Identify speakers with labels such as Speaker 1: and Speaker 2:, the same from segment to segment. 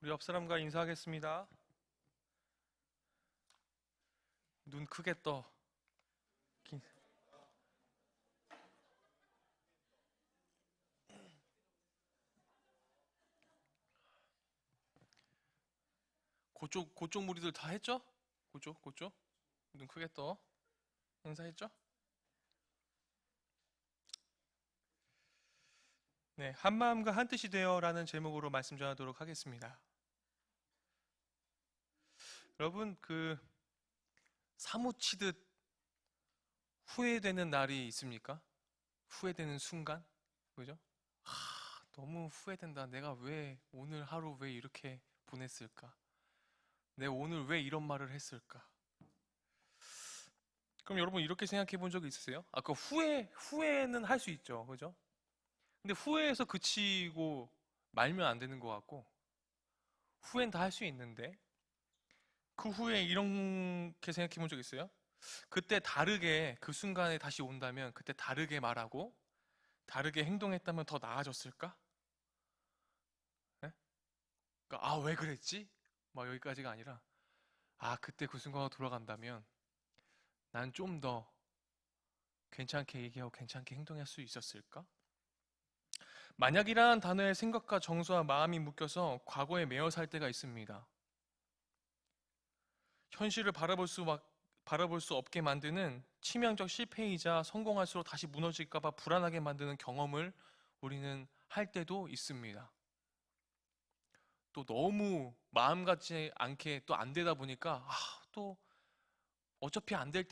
Speaker 1: 우리 옆 사람과 인사하겠습니다. 눈 크게 떠. 기- 그쪽 무리들 다 했죠? 그쪽. 눈 크게 떠. 인사했죠? 네, 한 마음과 한 뜻이 되어라는 제목으로 말씀 전하도록 하겠습니다. 여러분, 사무치듯 후회되는 날이 있습니까? 후회되는 순간? 그죠? 너무 후회된다. 내가 왜 오늘 하루 왜 이렇게 보냈을까? 내가 오늘 왜 이런 말을 했을까? 그럼 여러분 이렇게 생각해 본 적 있으세요? 그 후회는 할 수 있죠. 그죠? 근데 후회해서 그치고 말면 안 되는 것 같고, 후회는 다 할 수 있는데, 그 후에 이렇게 생각해 본 적 있어요? 그때 다르게, 그 순간에 다시 온다면, 그때 다르게 말하고, 다르게 행동했다면 더 나아졌을까? 예? 그러니까, 왜 그랬지? 막 여기까지가 아니라, 그때 그 순간으로 돌아간다면, 난 좀 더 괜찮게 얘기하고 괜찮게 행동할 수 있었을까? 만약이란 단어의 생각과 정서와 마음이 묶여서 과거에 매어 살 때가 있습니다. 현실을 바라볼 수 없게 만드는 치명적 실패이자 성공할수록 다시 무너질까봐 불안하게 만드는 경험을 우리는 할 때도 있습니다. 또 너무 마음 같지 않게 또 안 되다 보니까 또 어차피 안 될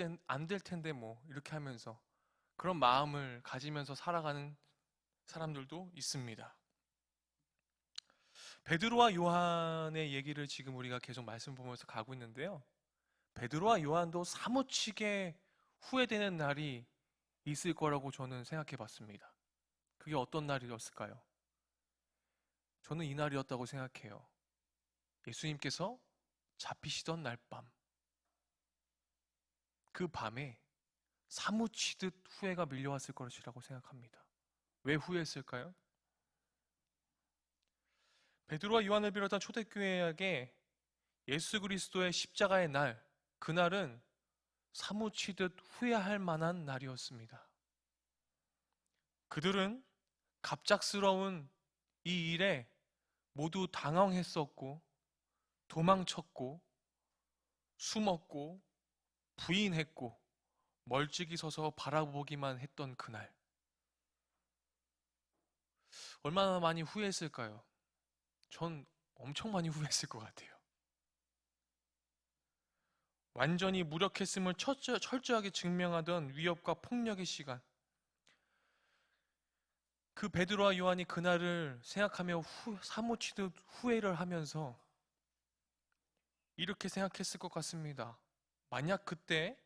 Speaker 1: 텐데 뭐 이렇게 하면서 그런 마음을 가지면서 살아가는 사람들도 있습니다. 베드로와 요한의 얘기를 지금 우리가 계속 말씀 보면서 가고 있는데요. 베드로와 요한도 사무치게 후회되는 날이 있을 거라고 저는 생각해 봤습니다. 그게 어떤 날이었을까요? 저는 이 날이었다고 생각해요. 예수님께서 잡히시던 날 밤. 그 밤에 사무치듯 후회가 밀려왔을 것이라고 생각합니다. 왜 후회했을까요? 베드로와 요한을 비롯한 초대교회에게 예수 그리스도의 십자가의 날, 그날은 사무치듯 후회할 만한 날이었습니다. 그들은 갑작스러운 이 일에 모두 당황했었고, 도망쳤고, 숨었고, 부인했고, 멀찍이 서서 바라보기만 했던 그날. 얼마나 많이 후회했을까요? 전 엄청 많이 후회했을 것 같아요. 완전히 무력했음을 철저하게 증명하던 위협과 폭력의 시간. 그 베드로와 요한이 그날을 생각하며 사무치듯 후회를 하면서 이렇게 생각했을 것 같습니다. 만약 그때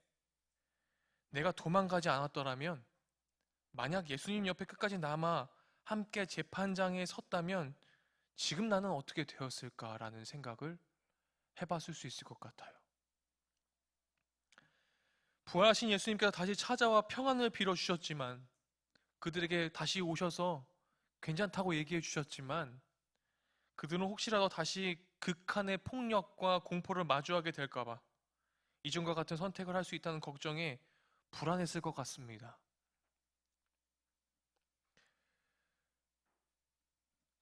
Speaker 1: 내가 도망가지 않았더라면, 만약 예수님 옆에 끝까지 남아 함께 재판장에 섰다면 지금 나는 어떻게 되었을까라는 생각을 해봤을 수 있을 것 같아요. 부활하신 예수님께서 다시 찾아와 평안을 빌어주셨지만, 그들에게 다시 오셔서 괜찮다고 얘기해 주셨지만, 그들은 혹시라도 다시 극한의 폭력과 공포를 마주하게 될까봐 이전과 같은 선택을 할 수 있다는 걱정에 불안했을 것 같습니다.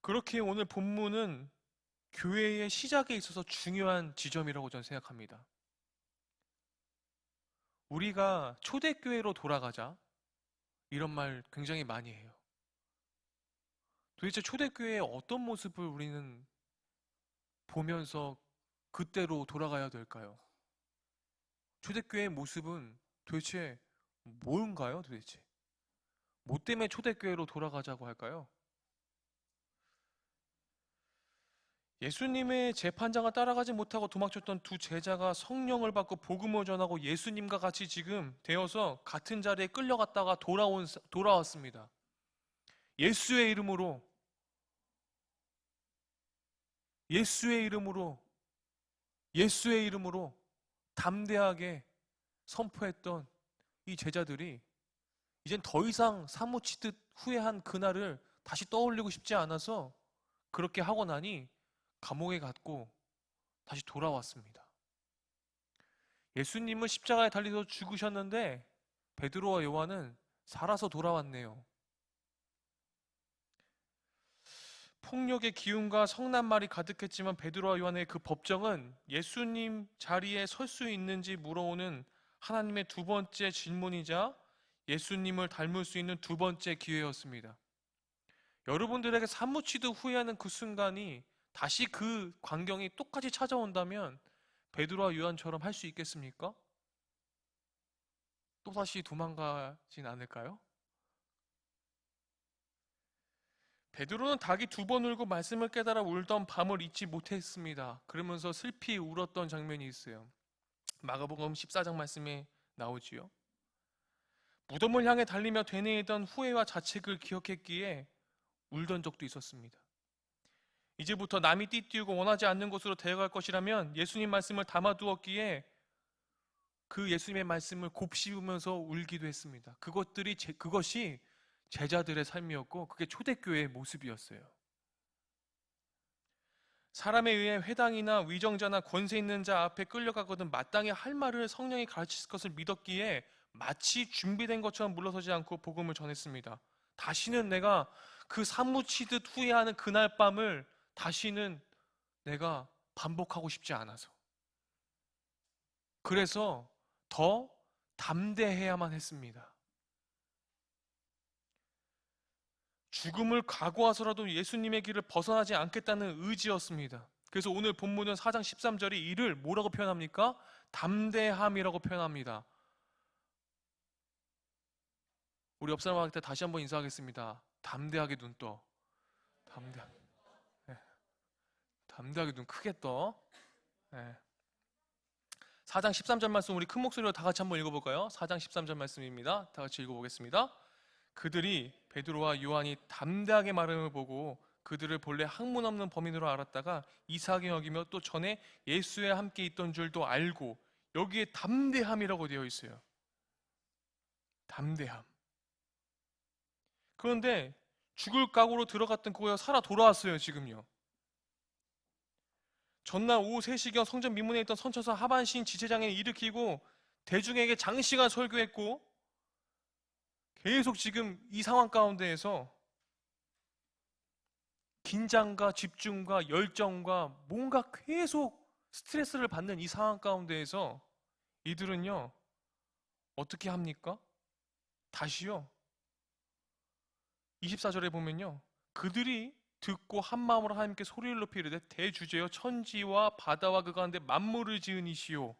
Speaker 1: 그렇게 오늘 본문은 교회의 시작에 있어서 중요한 지점이라고 저는 생각합니다. 우리가 초대교회로 돌아가자, 이런 말 굉장히 많이 해요. 도대체 초대교회의 어떤 모습을 우리는 보면서 그때로 돌아가야 될까요? 초대교회의 모습은 도대체 뭔가요, 도대체? 뭐 때문에 초대교회로 돌아가자고 할까요? 예수님의 재판장을 따라가지 못하고 도망쳤던 두 제자가 성령을 받고 복음을 전하고 예수님과 같이 지금 되어서 같은 자리에 끌려갔다가 돌아왔습니다. 예수의 이름으로, 예수의 이름으로, 예수의 이름으로 담대하게 선포했던 이 제자들이 이젠 더 이상 사무치듯 후회한 그날을 다시 떠올리고 싶지 않아서 그렇게 하고 나니 감옥에 갔고 다시 돌아왔습니다. 예수님은 십자가에 달려서 죽으셨는데 베드로와 요한은 살아서 돌아왔네요. 폭력의 기운과 성난 말이 가득했지만 베드로와 요한의 그 법정은 예수님 자리에 설 수 있는지 물어오는 하나님의 두 번째 질문이자 예수님을 닮을 수 있는 두 번째 기회였습니다. 여러분들에게 사무치도 후회하는 그 순간이 다시 그 광경이 똑같이 찾아온다면 베드로와 요한처럼 할 수 있겠습니까? 또다시 도망가진 않을까요? 베드로는 닭이 두 번 울고 말씀을 깨달아 울던 밤을 잊지 못했습니다. 그러면서 슬피 울었던 장면이 있어요. 마가복음 14장 말씀에 나오지요. 무덤을 향해 달리며 되뇌이던 후회와 자책을 기억했기에 울던 적도 있었습니다. 이제부터 남이 띠띠우고 원하지 않는 곳으로 데려갈 것이라면 예수님 말씀을 담아두었기에 그 예수님의 말씀을 곱씹으면서 울기도 했습니다. 그것이 제자들의 삶이었고 그게 초대교회의 모습이었어요. 사람에 의해 회당이나 위정자나 권세 있는 자 앞에 끌려가거든 마땅히 할 말을 성령이 가르칠 것을 믿었기에 마치 준비된 것처럼 물러서지 않고 복음을 전했습니다. 다시는 내가 그 사무치듯 후회하는 그날 밤을 다시는 내가 반복하고 싶지 않아서, 그래서 더 담대해야만 했습니다. 죽음을 각오하서라도 예수님의 길을 벗어나지 않겠다는 의지였습니다. 그래서 오늘 본문은 4장 13절이 이를 뭐라고 표현합니까? 담대함이라고 표현합니다. 우리 옆 사람한테 다시 한번 인사하겠습니다. 담대하게 눈 떠. 담대하게 눈 크게 떠. 네. 4장 13절 말씀 우리 큰 목소리로 다 같이 한번 읽어볼까요? 4장 13절 말씀입니다. 다 같이 읽어보겠습니다. 그들이 베드로와 요한이 담대하게 말함을 보고 그들을 본래 학문 없는 범인으로 알았다가 이상하게 여기며 또 전에 예수와 함께 있던 줄도 알고, 여기에 담대함이라고 되어 있어요. 담대함. 그런데 죽을 각오로 들어갔던 그거가 살아 돌아왔어요. 지금요. 전날 오후 3시경 성전 미문에 있던 선처사 하반신 지체장에 일으키고 대중에게 장시간 설교했고, 계속 지금 이 상황 가운데에서 긴장과 집중과 열정과 뭔가 계속 스트레스를 받는 이 상황 가운데에서 이들은요, 어떻게 합니까? 다시요. 24절에 보면요, 그들이 듣고 한 마음으로 하나님께 소리를 높이 이르되 대주제여 천지와 바다와 그 가운데 만물을 지은 이시오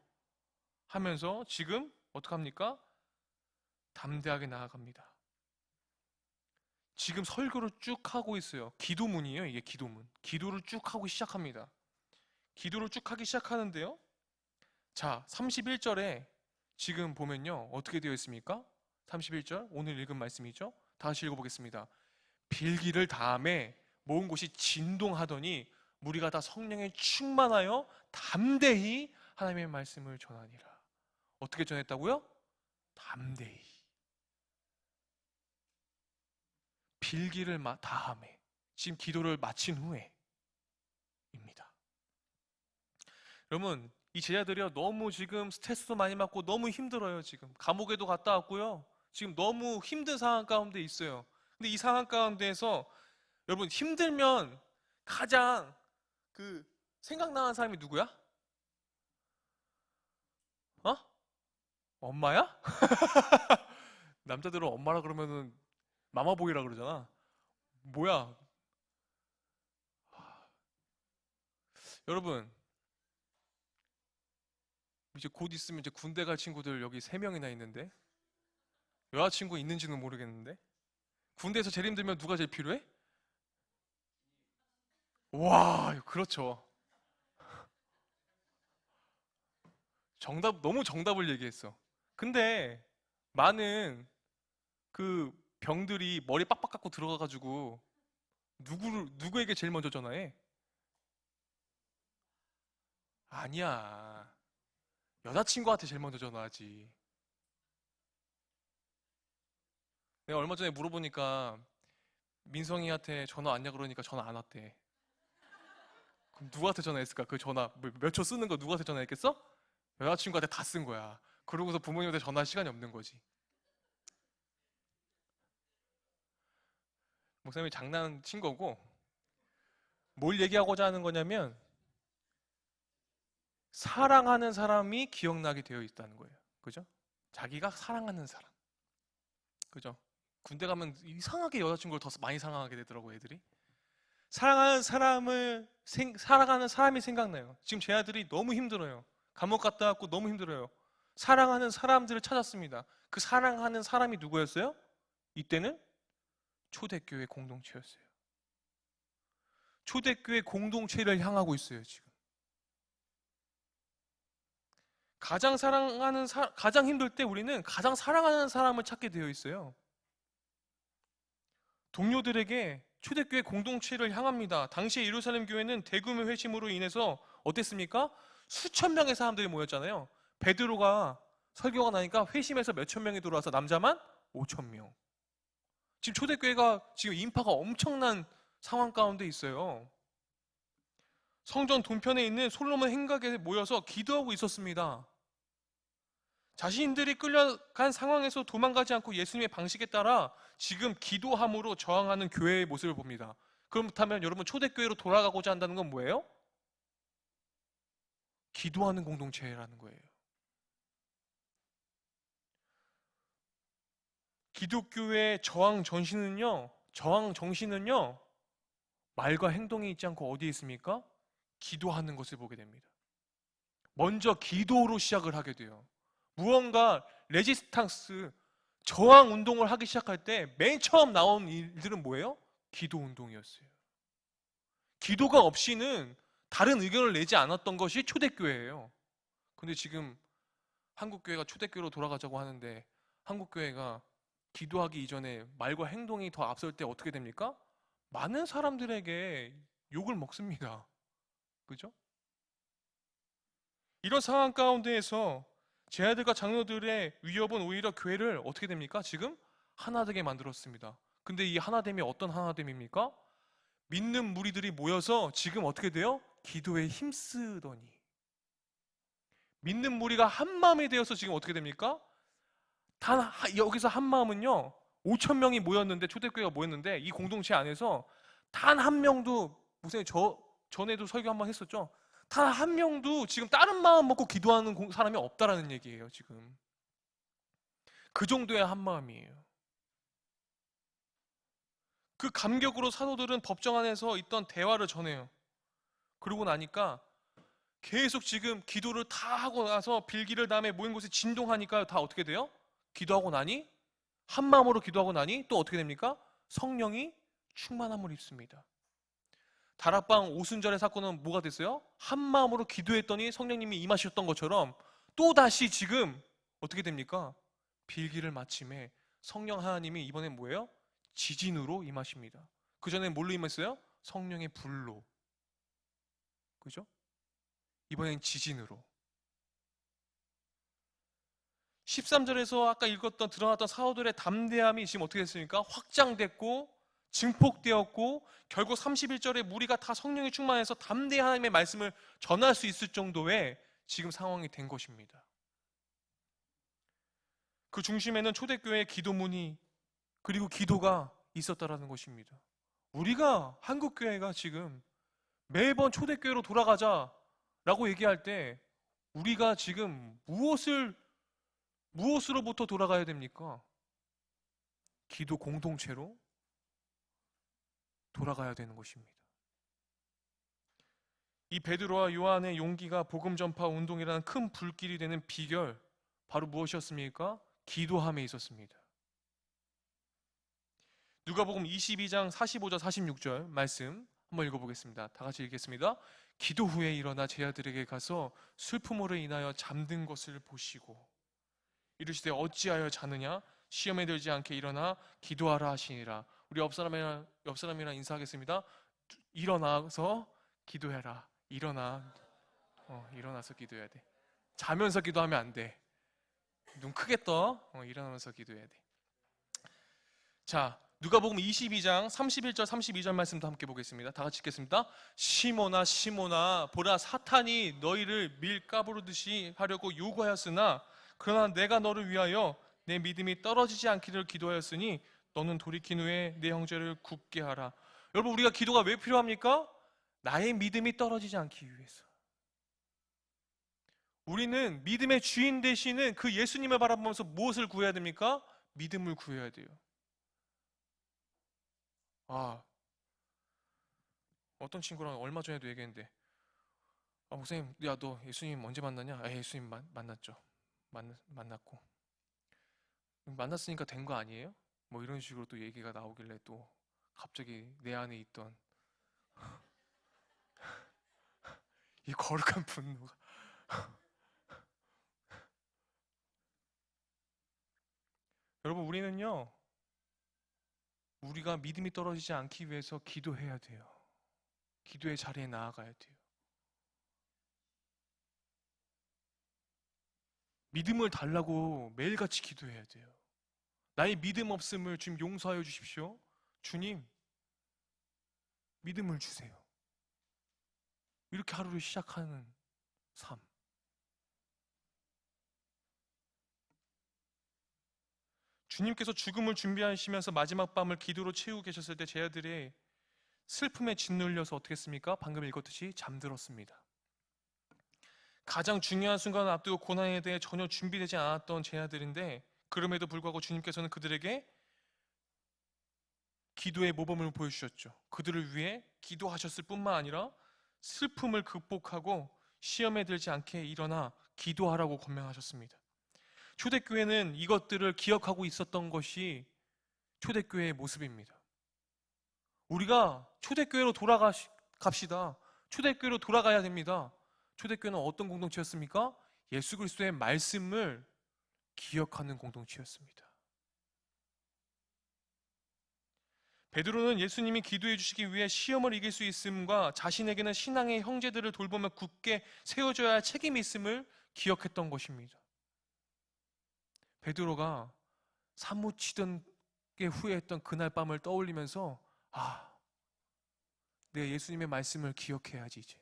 Speaker 1: 하면서 지금 어떡합니까? 담대하게 나아갑니다. 지금 설교를 쭉 하고 있어요. 기도문이에요. 이게 기도문. 기도를 쭉 하고 시작합니다. 기도를 쭉 하기 시작하는데요, 자 31절에 지금 보면요 어떻게 되어 있습니까? 31절 오늘 읽은 말씀이죠. 다시 읽어보겠습니다. 빌기를 다음에 모은 곳이 진동하더니 무리가 다 성령에 충만하여 담대히 하나님의 말씀을 전하니라. 어떻게 전했다고요? 담대히. 빌기를 다함에, 지금 기도를 마친 후에 입니다. 여러분, 이 제자들이요 너무 지금 스트레스도 많이 받고 너무 힘들어요. 지금 감옥에도 갔다 왔고요, 지금 너무 힘든 상황 가운데 있어요. 근데 이 상황 가운데에서 여러분, 힘들면 가장 생각나는 사람이 누구야? 어? 엄마야? 남자들은 엄마라 그러면은 마마보이라 그러잖아. 뭐야? 여러분, 이제 곧 있으면 이제 군대 갈 친구들 여기 3명이나 있는데, 여자친구 있는지는 모르겠는데, 군대에서 제일 힘들면 누가 제일 필요해? 와, 그렇죠. 너무 정답을 얘기했어. 근데 많은 그 병들이 머리 빡빡 깎고 들어가가지고 누구에게 제일 먼저 전화해? 아니야. 여자친구한테 제일 먼저 전화하지. 내가 얼마 전에 물어보니까 민성이한테 전화 왔냐 그러니까 전화 안 왔대. 그럼 누구한테 전화했을까? 그 전화 몇 초 쓰는 거 누구한테 전화했겠어? 여자친구한테 다 쓴 거야. 그러고서 부모님한테 전화할 시간이 없는 거지. 목사님이 장난친 거고, 뭘 얘기하고자 하는 거냐면 사랑하는 사람이 기억나게 되어 있다는 거예요. 그죠? 자기가 사랑하는 사람. 그죠? 군대 가면 이상하게 여자친구를 더 많이 사랑하게 되더라고, 애들이. 사랑하는 사람이 생각나요. 지금 제 아들이 너무 힘들어요. 감옥 갔다 왔고 너무 힘들어요. 사랑하는 사람들을 찾았습니다. 그 사랑하는 사람이 누구였어요? 이때는 초대교회 공동체였어요. 초대교회 공동체를 향하고 있어요, 지금. 가장 힘들 때 우리는 가장 사랑하는 사람을 찾게 되어 있어요. 동료들에게 초대교회 공동체를 향합니다. 당시 예루살렘 교회는 대규모 회심으로 인해서 어땠습니까? 수천 명의 사람들이 모였잖아요. 베드로가 설교가 나니까 회심에서 몇천 명이 들어와서 남자만 5천 명. 지금 초대교회가 지금 인파가 엄청난 상황 가운데 있어요. 성전 동편에 있는 솔로몬 행각에 모여서 기도하고 있었습니다. 자신들이 끌려간 상황에서 도망가지 않고 예수님의 방식에 따라 지금 기도함으로 저항하는 교회의 모습을 봅니다. 그렇다면 여러분, 초대교회로 돌아가고자 한다는 건 뭐예요? 기도하는 공동체라는 거예요. 기독교의 저항 정신은요, 말과 행동이 있지 않고 어디에 있습니까? 기도하는 것을 보게 됩니다. 먼저 기도로 시작을 하게 돼요. 무언가 레지스탕스, 저항 운동을 하기 시작할 때 맨 처음 나온 일들은 뭐예요? 기도 운동이었어요. 기도가 없이는 다른 의견을 내지 않았던 것이 초대교회예요. 근데 지금 한국교회가 초대교회로 돌아가자고 하는데 한국교회가 기도하기 이전에 말과 행동이 더 앞설 때 어떻게 됩니까? 많은 사람들에게 욕을 먹습니다. 그죠? 이런 상황 가운데에서 제 아들과 장로들의 위협은 오히려 교회를 어떻게 됩니까? 지금 하나되게 만들었습니다. 근데 이 하나됨이 어떤 하나됨입니까? 믿는 무리들이 모여서 지금 어떻게 돼요? 기도에 힘쓰더니. 믿는 무리가 한 마음이 되어서 지금 어떻게 됩니까? 여기서 한 마음은요, 5천 명이 모였는데, 초대교회가 모였는데 이 공동체 안에서 단 한 명도, 목사님 전에도 설교 한번 했었죠? 단 한 명도 지금 다른 마음 먹고 기도하는 사람이 없다라는 얘기예요, 지금. 그 정도의 한 마음이에요. 그 감격으로 사도들은 법정 안에서 있던 대화를 전해요. 그러고 나니까 계속 지금 기도를 다 하고 나서 빌기를 다음에 모인 곳에 진동하니까 다 어떻게 돼요? 기도하고 나니, 한 마음으로 기도하고 나니 또 어떻게 됩니까? 성령이 충만함을 입습니다. 다락방 오순절의 사건은 뭐가 됐어요? 한 마음으로 기도했더니 성령님이 임하셨던 것처럼 또 다시 지금 어떻게 됩니까? 빌기를 마침에 성령 하나님이 이번엔 뭐예요? 지진으로 임하십니다. 그 전에 뭘로 임했어요? 성령의 불로. 그죠? 이번엔 지진으로. 13절에서 아까 읽었던 드러났던 사도들의 담대함이 지금 어떻게 됐습니까? 확장됐고 증폭되었고 결국 31절에 무리가 다 성령이 충만해서 담대히 하나님의 말씀을 전할 수 있을 정도의 지금 상황이 된 것입니다. 그 중심에는 초대교회의 기도문이 그리고 기도가 있었다라는 것입니다. 우리가 한국교회가 지금 매번 초대교회로 돌아가자라고 얘기할 때 우리가 지금 무엇으로부터 돌아가야 됩니까? 기도 공동체로 돌아가야 되는 것입니다. 이 베드로와 요한의 용기가 복음 전파 운동이라는 큰 불길이 되는 비결, 바로 무엇이었습니까? 기도함에 있었습니다. 누가복음 22장 45절 46절 말씀 한번 읽어보겠습니다. 다 같이 읽겠습니다. 기도 후에 일어나 제 아들에게 가서 슬픔으로 인하여 잠든 것을 보시고 이르시되 어찌하여 자느냐? 시험에 들지 않게 일어나 기도하라 하시니라. 우리 옆 사람이랑 인사하겠습니다. 일어나서 기도해라. 일어나서 기도해야 돼. 자면서 기도하면 안 돼. 눈 크게 떠. 일어나면서 기도해야 돼. 자, 누가복음 22장 31절 32절 말씀도 함께 보겠습니다. 다 같이 읽겠습니다. 시몬아 시몬아 보라 사탄이 너희를 밀가부르듯이 하려고 요구하였으나 그러나 내가 너를 위하여 내 믿음이 떨어지지 않기를 기도하였으니 너는 돌이킨 후에 내 형제를 굳게 하라. 여러분, 우리가 기도가 왜 필요합니까? 나의 믿음이 떨어지지 않기 위해서. 우리는 믿음의 주인 되시는 그 예수님을 바라보면서 무엇을 구해야 됩니까? 믿음을 구해야 돼요. 어떤 친구랑 얼마 전에도 얘기했는데, 목사님, 야, 너 예수님 언제 만났냐? 예수님 만났죠. 만났고. 만났으니까 된 거 아니에요? 뭐 이런 식으로 또 얘기가 나오길래 또 갑자기 내 안에 있던 이 거룩한 분노가 여러분, 우리는요, 우리가 믿음이 떨어지지 않기 위해서 기도해야 돼요. 기도의 자리에 나아가야 돼요. 믿음을 달라고 매일같이 기도해야 돼요. 나의 믿음 없음을 주님 용서하여 주십시오. 주님, 믿음을 주세요. 이렇게 하루를 시작하는 삶. 주님께서 죽음을 준비하시면서 마지막 밤을 기도로 채우고 계셨을 때 제 아들이 슬픔에 짓눌려서 어떻게 했습니까? 방금 읽었듯이 잠들었습니다. 가장 중요한 순간을 앞두고 고난에 대해 전혀 준비되지 않았던 제 아들인데, 그럼에도 불구하고 주님께서는 그들에게 기도의 모범을 보여주셨죠. 그들을 위해 기도하셨을 뿐만 아니라 슬픔을 극복하고 시험에 들지 않게 일어나 기도하라고 권면하셨습니다. 초대교회는 이것들을 기억하고 있었던 것이 초대교회의 모습입니다. 우리가 초대교회로 돌아갑시다. 초대교회로 돌아가야 됩니다. 초대교회는 어떤 공동체였습니까? 예수 그리스도의 말씀을 기억하는 공동체였습니다. 베드로는 예수님이 기도해 주시기 위해 시험을 이길 수 있음과 자신에게는 신앙의 형제들을 돌보며 굳게 세워줘야 할 책임이 있음을 기억했던 것입니다. 베드로가 사무치던 게 후회했던 그날 밤을 떠올리면서 내가 예수님의 말씀을 기억해야지 이제.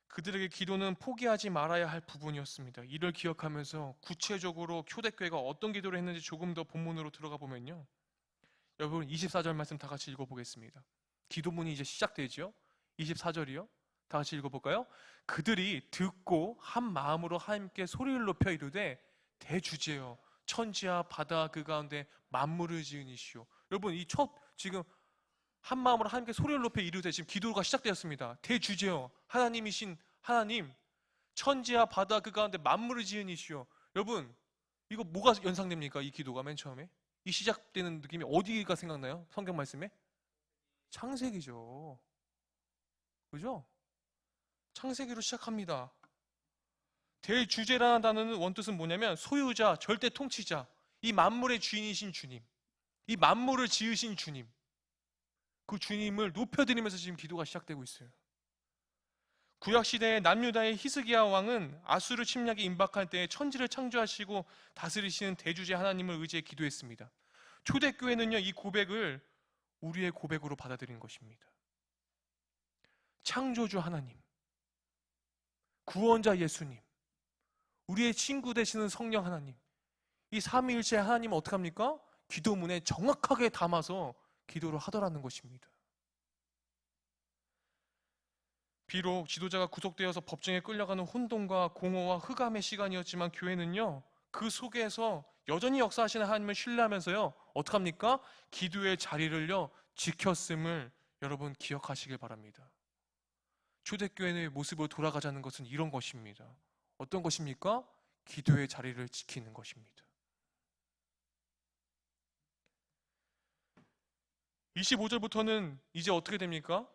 Speaker 1: 그들에게 기도는 포기하지 말아야 할 부분이었습니다. 이를 기억하면서 구체적으로 초대교회가 어떤 기도를 했는지 조금 더 본문으로 들어가 보면요, 여러분 24절 말씀 다 같이 읽어보겠습니다. 기도문이 이제 시작되죠. 24절이요. 다 같이 읽어볼까요? 그들이 듣고 한 마음으로 하나님께 소리를 높여 이르되 대주제여 천지와 바다 그 가운데 만물을 지은 이시오. 여러분, 이 첫 지금 한 마음으로 하나님께 소리를 높여 이르되 지금 기도가 시작되었습니다. 대주제여 하나님이신 하나님, 천지와 바다 그 가운데 만물을 지은 이시오. 여러분, 이거 뭐가 연상됩니까? 이 기도가 맨 처음에 이 시작되는 느낌이 어디가 생각나요? 성경 말씀에? 창세기죠. 그죠? 창세기로 시작합니다. 대주제라는 단어는 원뜻은 뭐냐면 소유자, 절대 통치자, 이 만물의 주인이신 주님, 이 만물을 지으신 주님, 그 주님을 높여드리면서 지금 기도가 시작되고 있어요. 구약시대의 남유다의 히스기야 왕은 아수르 침략이 임박할 때 천지를 창조하시고 다스리시는 대주제 하나님을 의지해 기도했습니다. 초대교회는요, 이 고백을 우리의 고백으로 받아들인 것입니다. 창조주 하나님, 구원자 예수님, 우리의 친구 되시는 성령 하나님, 이 삼위일체 하나님은 어떻게 합니까? 기도문에 정확하게 담아서 기도를 하더라는 것입니다. 비록 지도자가 구속되어서 법정에 끌려가는 혼돈과 공허와 흑암의 시간이었지만 교회는요, 그 속에서 여전히 역사하시는 하나님을 신뢰하면서요, 어떻게 합니까? 기도의 자리를요 지켰음을 여러분 기억하시길 바랍니다. 초대교회의 모습으로 돌아가자는 것은 이런 것입니다. 어떤 것입니까? 기도의 자리를 지키는 것입니다. 25절부터는 이제 어떻게 됩니까?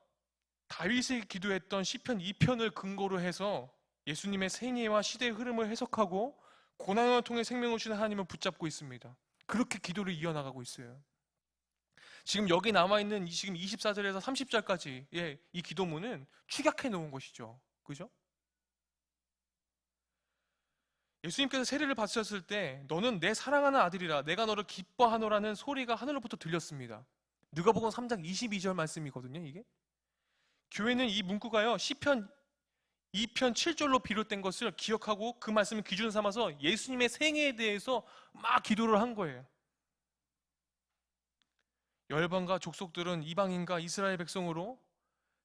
Speaker 1: 다윗이 기도했던 시편 2편을 근거로 해서 예수님의 생애와 시대의 흐름을 해석하고 고난을 통해 생명을 주는 하나님을 붙잡고 있습니다. 그렇게 기도를 이어나가고 있어요. 지금 여기 남아있는 지금 24절에서 30절까지의 이 기도문은 축약해 놓은 것이죠. 그죠? 예수님께서 세례를 받으셨을 때 너는 내 사랑하는 아들이라 내가 너를 기뻐하노라는 소리가 하늘로부터 들렸습니다. 누가복음 3장 22절 말씀이거든요. 이게 교회는 이 문구가요 시편 2편 7절로 비롯된 것을 기억하고 그 말씀을 기준 삼아서 예수님의 생애에 대해서 막 기도를 한 거예요. 열방과 족속들은 이방인과 이스라엘 백성으로,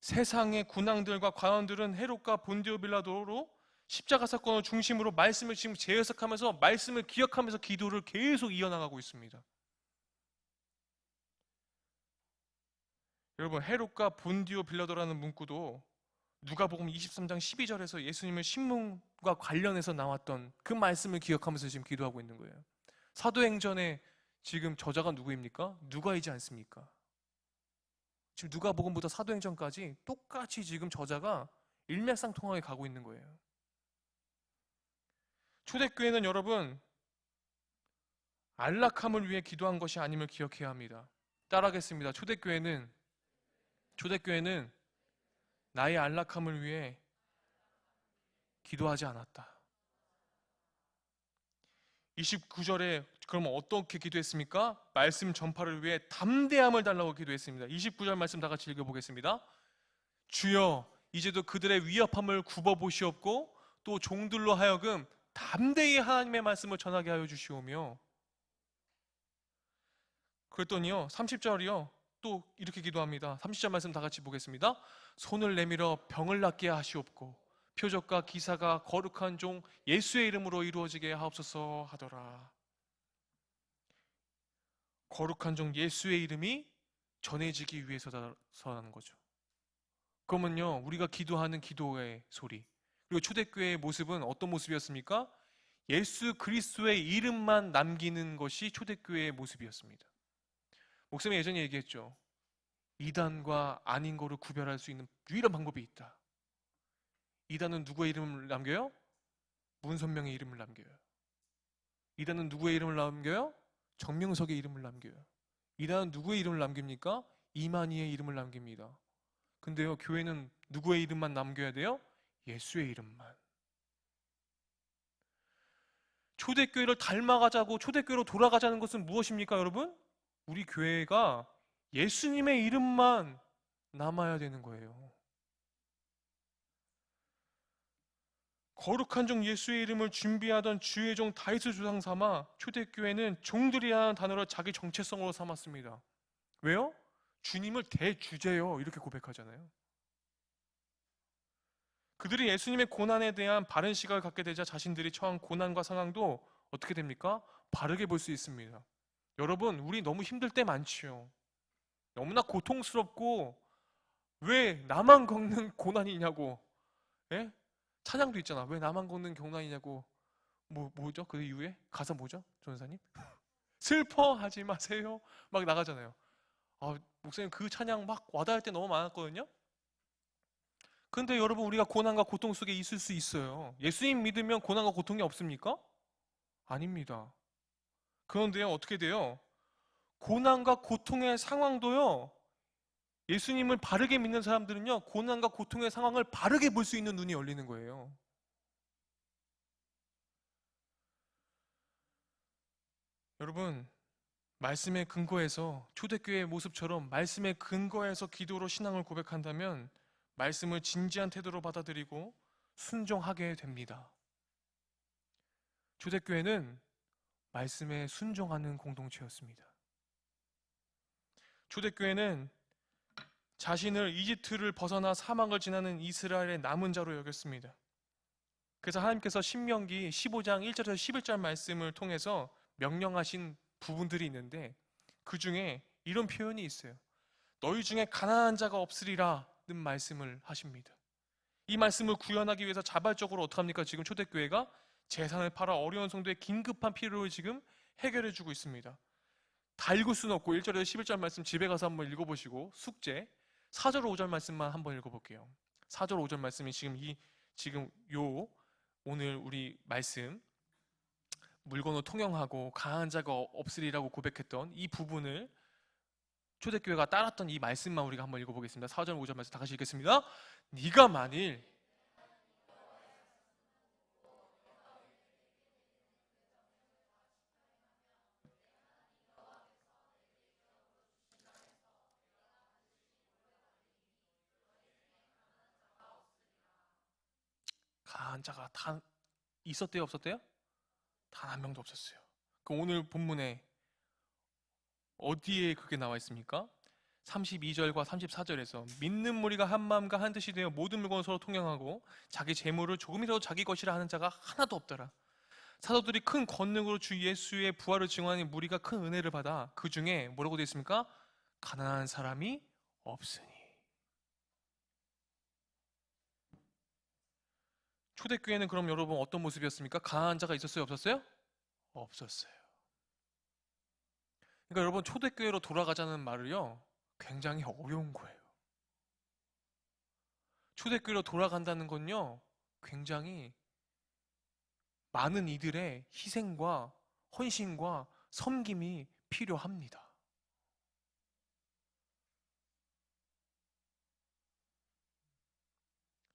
Speaker 1: 세상의 군왕들과 관원들은 헤롯과 본디오 빌라도로 십자가 사건을 중심으로 말씀을 지금 재해석하면서 말씀을 기억하면서 기도를 계속 이어나가고 있습니다. 여러분, 헤롯과 본디오 빌라도라는 문구도 누가복음 23장 12절에서 예수님의 신문과 관련해서 나왔던 그 말씀을 기억하면서 지금 기도하고 있는 거예요. 사도행전에 지금 저자가 누구입니까? 누가이지 않습니까? 지금 누가복음부터 사도행전까지 똑같이 지금 저자가 일맥상통하게 가고 있는 거예요. 초대교회는 여러분 안락함을 위해 기도한 것이 아님을 기억해야 합니다. 따라하겠습니다. 초대교회는 나의 안락함을 위해 기도하지 않았다. 29절에 그러면 어떻게 기도했습니까? 말씀 전파를 위해 담대함을 달라고 기도했습니다. 29절 말씀 다 같이 읽어보겠습니다. 주여 이제도 그들의 위협함을 굽어보시옵고 또 종들로 하여금 담대히 하나님의 말씀을 전하게 하여 주시오며, 그랬더니요 30절이요 또 이렇게 기도합니다. 30절 말씀 다 같이 보겠습니다. 손을 내밀어 병을 낫게 하시옵고 표적과 기사가 거룩한 종 예수의 이름으로 이루어지게 하옵소서 하더라. 거룩한 종 예수의 이름이 전해지기 위해서라는 거죠. 그러면요 우리가 기도하는 기도의 소리, 그리고 초대교회의 모습은 어떤 모습이었습니까? 예수 그리스도의 이름만 남기는 것이 초대교회의 모습이었습니다. 목사님이 예전에 얘기했죠. 이단과 아닌 거를 구별할 수 있는 유일한 방법이 있다. 이단은 누구의 이름을 남겨요? 문선명의 이름을 남겨요. 이단은 누구의 이름을 남겨요? 정명석의 이름을 남겨요. 이단은 누구의 이름을 남깁니까? 이만희의 이름을 남깁니다. 근데요 교회는 누구의 이름만 남겨야 돼요? 예수의 이름만. 초대교회를 닮아가자고 초대교회로 돌아가자는 것은 무엇입니까 여러분? 우리 교회가 예수님의 이름만 남아야 되는 거예요. 거룩한 종 예수의 이름을 준비하던 주의 종 다윗을 조상 삼아 초대교회는 종들이라는 단어를 자기 정체성으로 삼았습니다. 왜요? 주님을 대주제요 이렇게 고백하잖아요. 그들이 예수님의 고난에 대한 바른 시각을 갖게 되자 자신들이 처한 고난과 상황도 어떻게 됩니까? 바르게 볼 수 있습니다. 여러분 우리 너무 힘들 때 많지요. 너무나 고통스럽고 왜 나만 겪는 고난이냐고. 예? 찬양도 있잖아. 왜 나만 겪는 고난이냐고. 뭐죠? 그 이후에 가사 뭐죠? 전사님? 슬퍼하지 마세요. 막 나가잖아요. 목사님 그 찬양 막 와닿을 때 너무 많았거든요. 근데 여러분 우리가 고난과 고통 속에 있을 수 있어요. 예수님 믿으면 고난과 고통이 없습니까? 아닙니다. 그런데요 어떻게 돼요? 고난과 고통의 상황도요 예수님을 바르게 믿는 사람들은요 고난과 고통의 상황을 바르게 볼 수 있는 눈이 열리는 거예요. 여러분 말씀의 근거에서 초대교회의 모습처럼 말씀의 근거에서 기도로 신앙을 고백한다면 말씀을 진지한 태도로 받아들이고 순종하게 됩니다. 초대교회는 말씀에 순종하는 공동체였습니다. 초대교회는 자신을 이집트를 벗어나 사막을 지나는 이스라엘의 남은 자로 여겼습니다. 그래서 하나님께서 신명기 15장 1절에서 11절 말씀을 통해서 명령하신 부분들이 있는데 그 중에 이런 표현이 있어요. 너희 중에 가난한 자가 없으리라 는 말씀을 하십니다. 이 말씀을 구현하기 위해서 자발적으로 어떻게 합니까? 지금 초대교회가 재산을 팔아 어려운 성도의 긴급한 필요를 지금 해결해 주고 있습니다. 다 읽을 수는 없고 1절에서 11절 말씀 집에 가서 한번 읽어보시고 숙제 4절 5절 말씀만 한번 읽어볼게요. 4절 5절 말씀이 지금 오늘 우리 말씀 물건을 통용하고 강한 자가 없으리라고 고백했던 이 부분을 초대교회가 따랐던 이 말씀만 우리가 한번 읽어보겠습니다. 4절 5절 말씀 다 같이 읽겠습니다. 네가 만일 가난한 자가 다 있었대요, 없었대요? 단 한 명도 없었어요. 그 오늘 본문에 어디에 그게 나와 있습니까? 32절과 34절에서 믿는 무리가 한 마음과 한 뜻이 되어 모든 물건을 서로 통용하고 자기 재물을 조금이라도 자기 것이라 하는 자가 하나도 없더라. 사도들이 큰 권능으로 주 예수의 부활을 증언하니 무리가 큰 은혜를 받아 그 중에 뭐라고 되어 있습니까? 가난한 사람이 없으니. 초대교회는 그럼 여러분 어떤 모습이었습니까? 가난한 자가 있었어요, 없었어요? 없었어요. 그러니까 여러분 초대교회로 돌아가자는 말을요 굉장히 어려운 거예요. 초대교회로 돌아간다는 건요 굉장히 많은 이들의 희생과 헌신과 섬김이 필요합니다.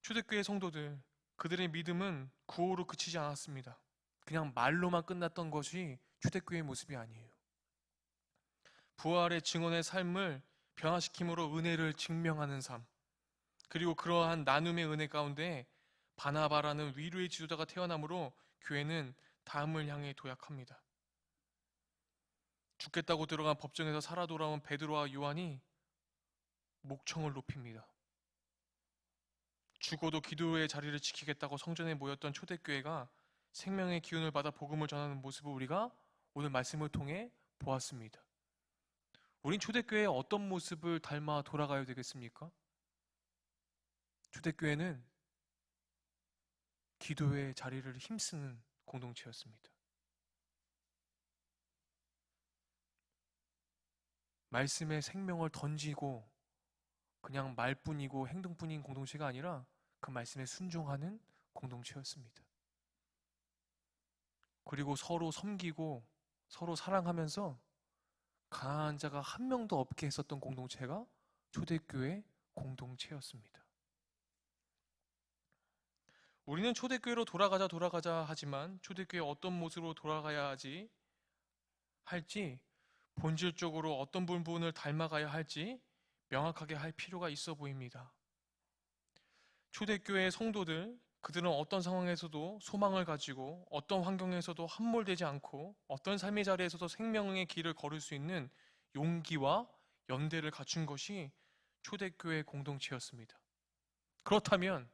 Speaker 1: 초대교회 성도들, 그들의 믿음은 구호로 그치지 않았습니다. 그냥 말로만 끝났던 것이 초대교회의 모습이 아니에요. 부활의 증언의 삶을 변화시킴으로 은혜를 증명하는 삶, 그리고 그러한 나눔의 은혜 가운데 바나바라는 위로의 지도자가 태어남으로 교회는 다음을 향해 도약합니다. 죽겠다고 들어간 법정에서 살아 돌아온 베드로와 요한이 목청을 높입니다. 죽어도 기도의 자리를 지키겠다고 성전에 모였던 초대교회가 생명의 기운을 받아 복음을 전하는 모습을 우리가 오늘 말씀을 통해 보았습니다. 우린 초대교회의 어떤 모습을 닮아 돌아가야 되겠습니까? 초대교회는 기도의 자리를 힘쓰는 공동체였습니다. 말씀에 생명을 던지고 그냥 말뿐이고 행동뿐인 공동체가 아니라 그 말씀에 순종하는 공동체였습니다. 그리고 서로 섬기고 서로 사랑하면서 가난한 자가 한 명도 없게 했었던 공동체가 초대교회 공동체였습니다. 우리는 초대교회로 돌아가자 하지만 초대교회 어떤 모습으로 돌아가야 할지 본질적으로 어떤 부분을 닮아가야 할지 명확하게 할 필요가 있어 보입니다. 초대교회의 성도들, 그들은 어떤 상황에서도 소망을 가지고 어떤 환경에서도 함몰되지 않고 어떤 삶의 자리에서도 생명의 길을 걸을 수 있는 용기와 연대를 갖춘 것이 초대교회 공동체였습니다. 그렇다면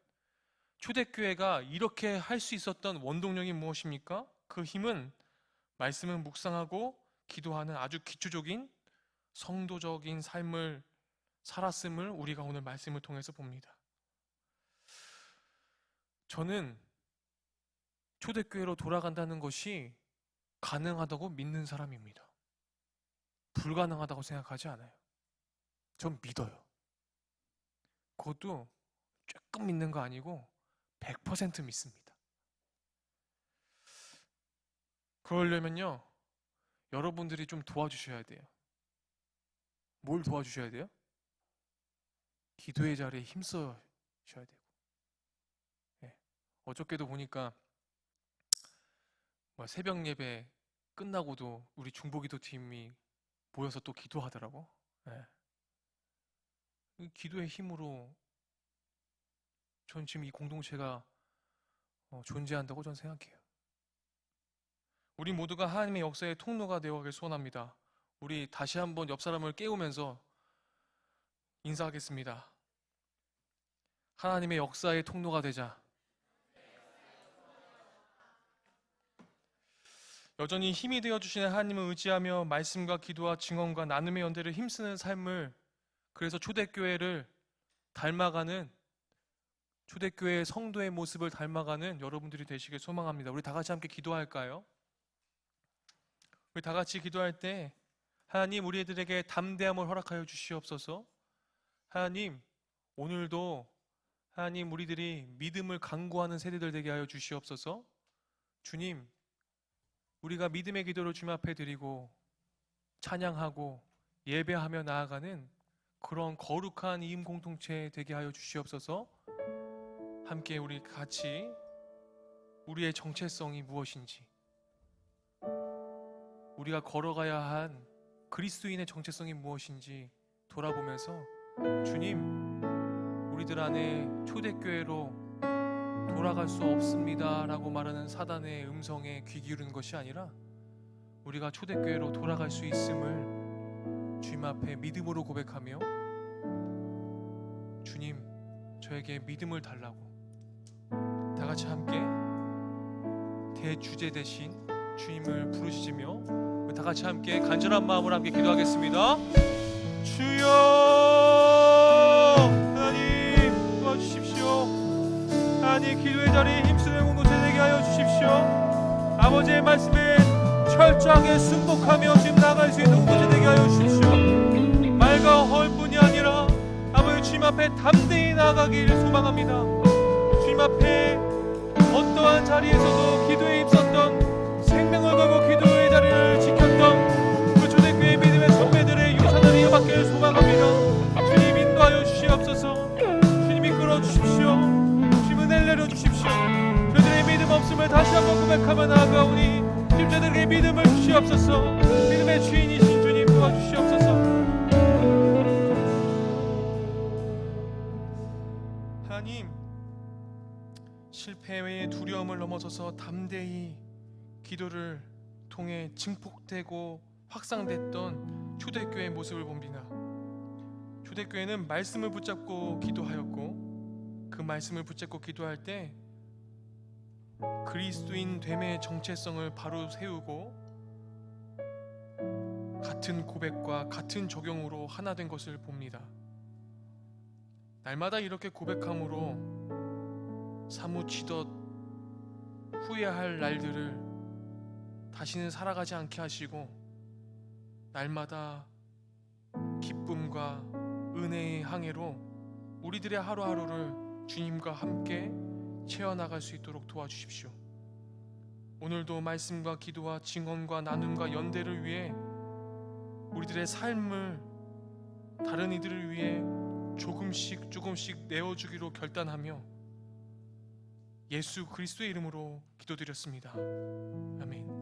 Speaker 1: 초대교회가 이렇게 할 수 있었던 원동력이 무엇입니까? 그 힘은 말씀을 묵상하고 기도하는 아주 기초적인 성도적인 삶을 살았음을 우리가 오늘 말씀을 통해서 봅니다. 저는 초대교회로 돌아간다는 것이 가능하다고 믿는 사람입니다. 불가능하다고 생각하지 않아요. 전 믿어요. 그것도 조금 믿는 거 아니고 100% 믿습니다. 그러려면요, 여러분들이 좀 도와주셔야 돼요. 뭘 도와주셔야 돼요? 기도의 자리에 힘써셔야 되고. 네. 어저께도 보니까 새벽 예배 끝나고도 우리 중보기도 팀이 모여서 또 기도하더라고. 네. 기도의 힘으로 전 지금 이 공동체가 존재한다고 저는 생각해요. 우리 모두가 하나님의 역사의 통로가 되어가길 소원합니다. 우리 다시 한번 옆 사람을 깨우면서 인사하겠습니다. 하나님의 역사의 통로가 되자. 여전히 힘이 되어주시는 하나님을 의지하며 말씀과 기도와 증언과 나눔의 연대를 힘쓰는 삶을, 그래서 초대교회를 닮아가는, 초대교회 성도의 모습을 닮아가는 여러분들이 되시길 소망합니다. 우리 다 같이 함께 기도할까요? 우리 다 같이 기도할 때 하나님, 우리들에게 담대함을 허락하여 주시옵소서. 하나님, 오늘도 하나님, 우리들이 믿음을 강구하는 세대들 되게 하여 주시옵소서. 주님, 우리가 믿음의 기도를 주님 앞에 드리고 찬양하고 예배하며 나아가는 그런 거룩한 이임 공동체 되게 하여 주시옵소서. 함께 우리 같이 우리의 정체성이 무엇인지, 우리가 걸어가야 한 그리스도인의 정체성이 무엇인지 돌아보면서 주님, 우리들 안에 초대교회로 돌아갈 수 없습니다 라고 말하는 사단의 음성에 귀 기울이는 것이 아니라 우리가 초대교회로 돌아갈 수 있음을 주님 앞에 믿음으로 고백하며 주님, 저에게 믿음을 달라고 다 같이 함께 대주제 대신 주님을 부르시며 다 같이 함께 간절한 마음으로 함께 기도하겠습니다. 주여, 하나님 도와주십시오. 하나님 기도의 자리에 힘쓰는 공동체 되게 하여 주십시오. 아버지의 말씀에 철저하게 순복하며 지금 나아갈 수 있는 공동체 되게 하여 주십시오. 말과 헐뿐이 아니라 아버지 주님 앞에 담대히 나아가기를 소망합니다. 주님 앞에 어떠한 자리에서도 기도에 힘썼던, 생명을 걸고 기도의 자리를 지켰던 그 초대교회 믿음의 선배들의 유산을 이어받기를 소망합니다. 주님 인도하여 주시옵소서. 주님 이끌어 주십시오. 주님 은혜를 내려주십시오. 저들의 믿음 없음을 다시 한번 고백하며 나아가오니 주님 저들에게 믿음을 주시옵소서. 믿음의 주인이신 주님 도와주시옵소서. 하나님, 실패 외의 두려움을 넘어서서 담대히 기도를 통해 증폭되고 확산됐던 초대교회의 모습을 봅니다. 초대교회는 말씀을 붙잡고 기도하였고 그 말씀을 붙잡고 기도할 때 그리스도인 됨의 정체성을 바로 세우고 같은 고백과 같은 적용으로 하나 된 것을 봅니다. 날마다 이렇게 고백함으로 사무치듯 후회할 날들을 다시는 살아가지 않게 하시고 날마다 기쁨과 은혜의 항해로 우리들의 하루하루를 주님과 함께 채워나갈 수 있도록 도와주십시오. 오늘도 말씀과 기도와 증언과 나눔과 연대를 위해 우리들의 삶을 다른 이들을 위해 조금씩 내어주기로 결단하며 예수 그리스도의 이름으로 기도드렸습니다. 아멘.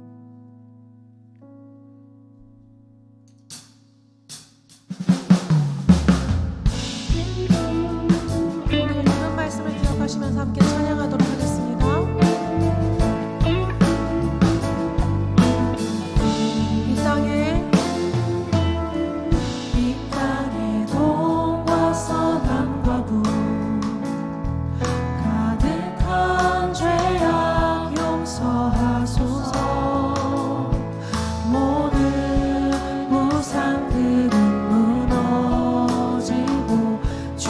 Speaker 2: 오늘 나눈 말씀을 기억하시면서 함께 찬양하도록 하겠습니다. 이 땅에 동과 서남과 북 가득한 죄악 용서하소서. 모든 우상들은 무너지고 주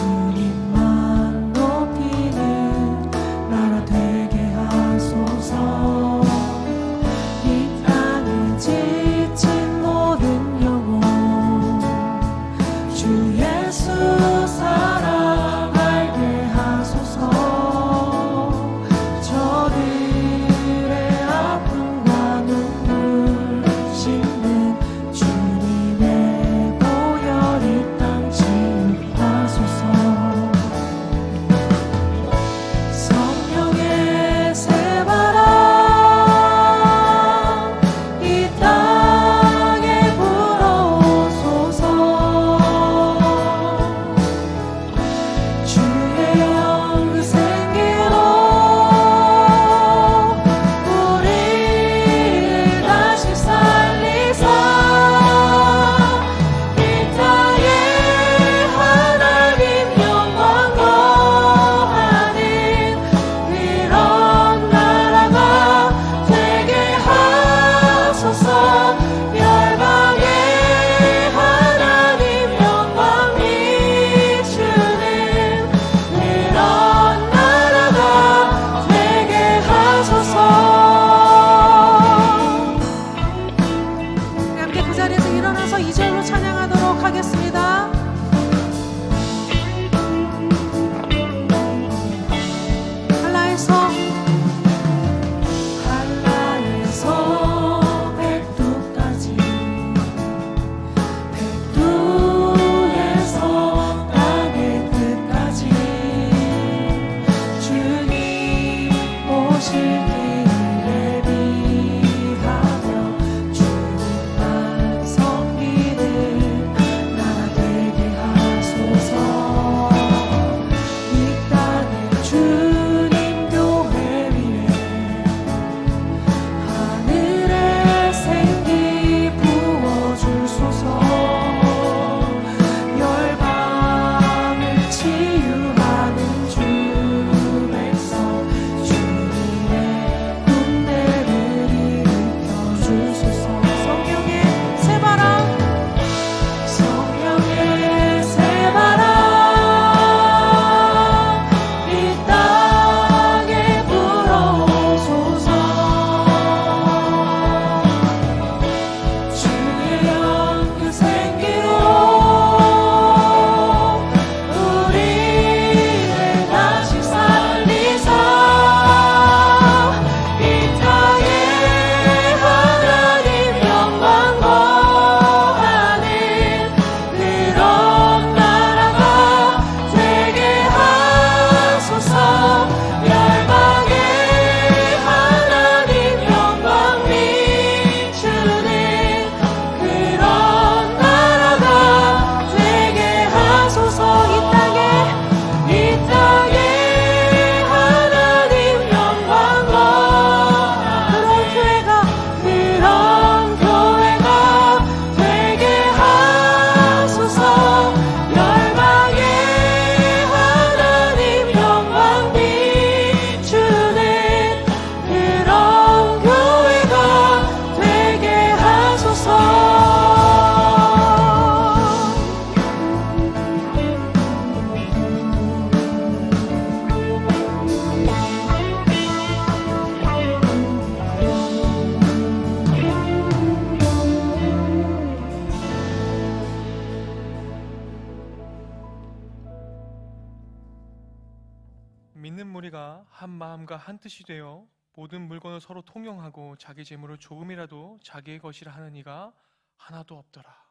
Speaker 1: 믿는 무리가 한 마음과 한 뜻이 되어 모든 물건을 서로 통용하고 자기 재물을 조금이라도 자기의 것이라 하는 이가 하나도 없더라.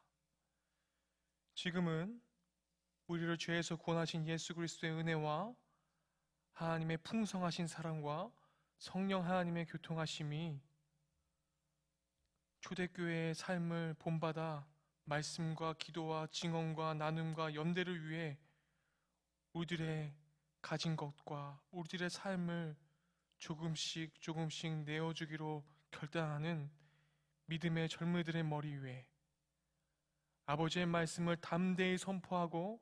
Speaker 1: 지금은 우리를 죄에서 구원하신 예수 그리스도의 은혜와 하나님의 풍성하신 사랑과 성령 하나님의 교통하심이 초대교회의 삶을 본받아 말씀과 기도와 증언과 나눔과 연대를 위해 우리들의 가진 것과 우리들의 삶을 조금씩 조금씩 내어주기로 결단하는 믿음의 젊은이들의 머리 위에 아버지의 말씀을 담대히 선포하고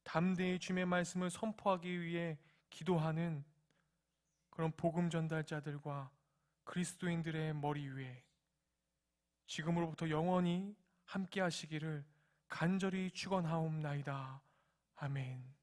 Speaker 1: 담대히 주님의 말씀을 선포하기 위해 기도하는 그런 복음 전달자들과 그리스도인들의 머리 위에 지금으로부터 영원히 함께 하시기를 간절히 축원하옵나이다. 아멘.